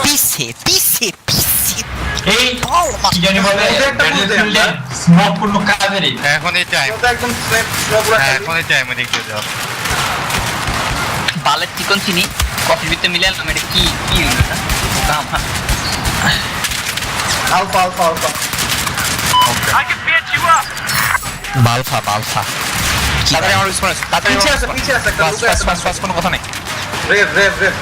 পিছে পিছে পিছে এই কি জানি বলে স্মোক কোনো কাজেরই এখনই টাইম তো একদম স্মোক রাখা এখনই টাইম দেখতে যাও বালের চিকন চিনি কফির ভিতরে মিলে আনলাম এটা কি কি হলো এটা দাম আলফা আলফা আলফা বালফা বালফা তাড়াতাড়ি আমার রেসপন্স তাড়াতাড়ি পিছে আছে একটা ফাস্ট ফাস্ট ফাস্ট কোনো কথা নেই রেভ রেভ রেভ